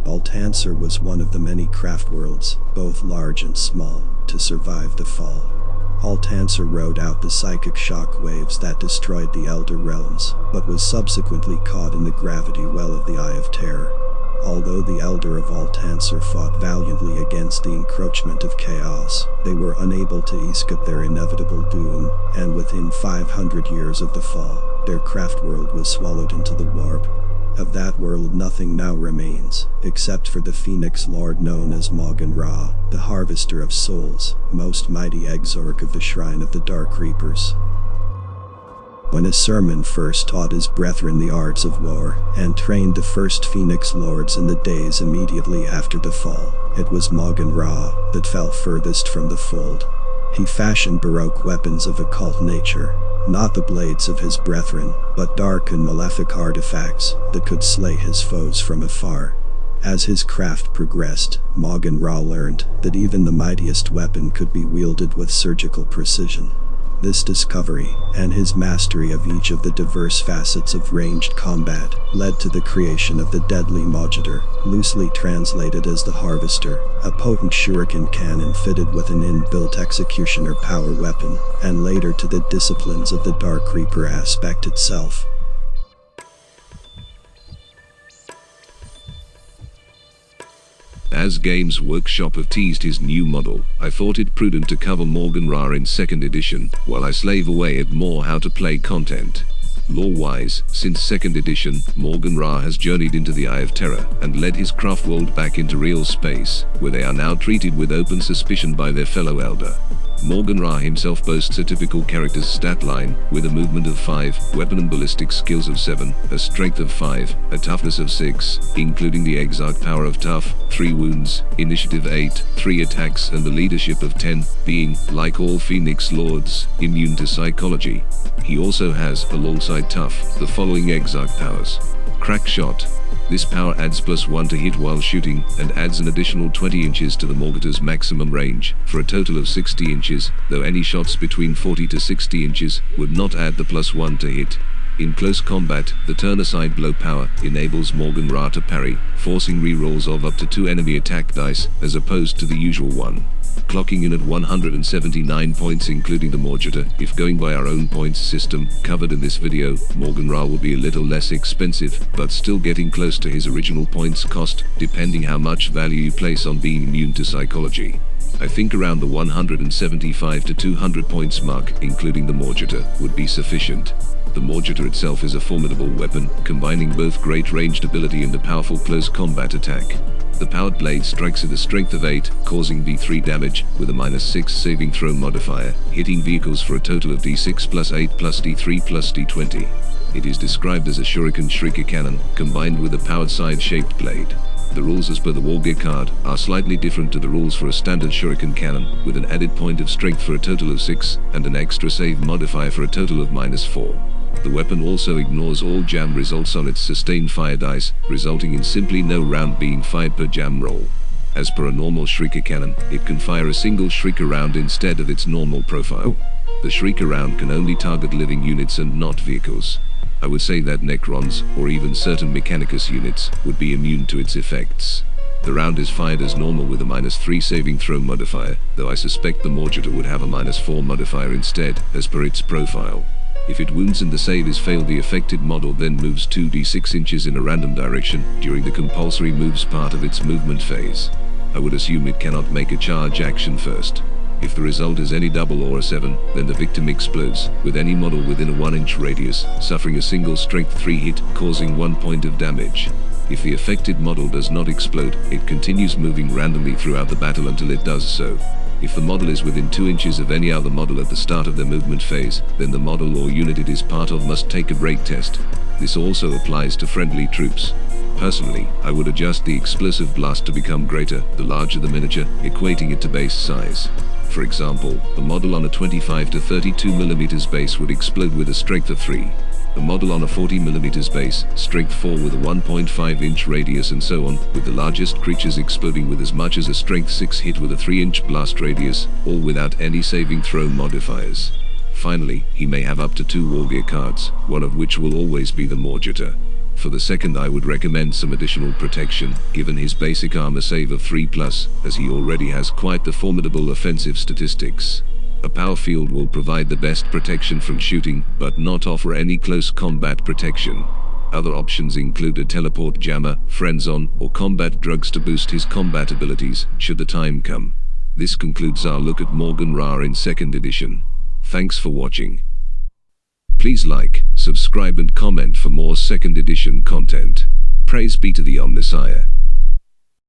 Altancer was one of the many craft worlds, both large and small, to survive the fall. Altancer rode out the psychic shock waves that destroyed the Elder Realms, but was subsequently caught in the gravity well of the Eye of Terror. Although the Elder of Altancer fought valiantly against the encroachment of chaos, they were unable to escape their inevitable doom, and within 500 years of the fall, their craft world was swallowed into the warp. Of that world nothing now remains, except for the Phoenix Lord known as Maugan Ra, the Harvester of Souls, most mighty exorc of the Shrine of the Dark Reapers. When a sermon first taught his brethren the arts of war, and trained the first Phoenix Lords in the days immediately after the fall, it was Maugan Ra that fell furthest from the fold. He fashioned baroque weapons of occult nature, not the blades of his brethren, but dark and malefic artifacts that could slay his foes from afar. As his craft progressed, Maugan Ra learned that even the mightiest weapon could be wielded with surgical precision. This discovery, and his mastery of each of the diverse facets of ranged combat, led to the creation of the deadly Maugator, loosely translated as the Harvester, a potent shuriken cannon fitted with an inbuilt executioner power weapon, and later to the disciplines of the Dark Reaper aspect itself. As Games Workshop have teased his new model, I thought it prudent to cover Maugan Ra in 2nd edition, while I slave away at more how to play content. Lore-wise, since 2nd edition, Maugan Ra has journeyed into the Eye of Terror, and led his craft world back into real space, where they are now treated with open suspicion by their fellow Elder. Maugan Ra himself boasts a typical character's stat line, with a movement of 5, weapon and ballistic skills of 7, a strength of 5, a toughness of 6, including the exarch power of tough, 3 wounds, initiative 8, 3 attacks and the leadership of 10, being, like all Phoenix Lords, immune to psychology. He also has, alongside tough, the following exarch powers. Crack shot. This power adds +1 to hit while shooting, and adds an additional 20 inches to the Maugator's maximum range, for a total of 60 inches, though any shots between 40 to 60 inches would not add the +1 to hit. In close combat, the turn-aside blow power enables Maugan Ra to parry, forcing rerolls of up to 2 enemy attack dice, as opposed to the usual one. Clocking in at 179 points including the Maugator. If going by our own points system, covered in this video, Maugan Ra will be a little less expensive, but still getting close to his original points cost, depending how much value you place on being immune to psychology. I think around the 175 to 200 points mark, including the Maugator, would be sufficient. The Maugator itself is a formidable weapon, combining both great ranged ability and a powerful close combat attack. The powered blade strikes at a strength of 8, causing D3 damage, with a -6 saving throw modifier, hitting vehicles for a total of D6 plus 8 plus D3 plus D20. It is described as a Shuriken Shrieker cannon, combined with a powered side-shaped blade. The rules as per the Wargear card are slightly different to the rules for a standard Shuriken cannon, with an added point of strength for a total of 6, and an extra save modifier for a total of -4. The weapon also ignores all jam results on its sustained fire dice, resulting in simply no round being fired per jam roll. As per a normal Shrieker cannon, it can fire a single Shrieker round instead of its normal profile. The Shrieker round can only target living units and not vehicles. I would say that Necrons, or even certain Mechanicus units, would be immune to its effects. The round is fired as normal with a -3 saving throw modifier, though I suspect the Maugator would have a -4 modifier instead, as per its profile. If it wounds and the save is failed, the affected model then moves 2d6 inches in a random direction during the compulsory moves part of its movement phase. I would assume it cannot make a charge action first. If the result is any double or a 7, then the victim explodes, with any model within a 1-inch radius, suffering a single strength 3 hit, causing 1 point of damage. If the affected model does not explode, it continues moving randomly throughout the battle until it does so. If the model is within 2 inches of any other model at the start of their movement phase, then the model or unit it is part of must take a break test. This also applies to friendly troops. Personally, I would adjust the explosive blast to become greater, the larger the miniature, equating it to base size. For example, a model on a 25 to 32mm base would explode with a strength of 3. A model on a 40mm base, strength 4 with a 1.5-inch radius, and so on, with the largest creatures exploding with as much as a strength 6 hit with a 3-inch blast radius, all without any saving throw modifiers. Finally, he may have up to 2 Wargear cards, one of which will always be the Maugator. For the second, I would recommend some additional protection, given his basic armor save of 3+, as he already has quite the formidable offensive statistics. A power field will provide the best protection from shooting, but not offer any close combat protection. Other options include a teleport jammer, friendzone, or combat drugs to boost his combat abilities, should the time come. This concludes our look at Maugan Ra in 2nd edition. Thanks for watching. Please like, subscribe and comment for more 2nd edition content. Praise be to the Omnissiah.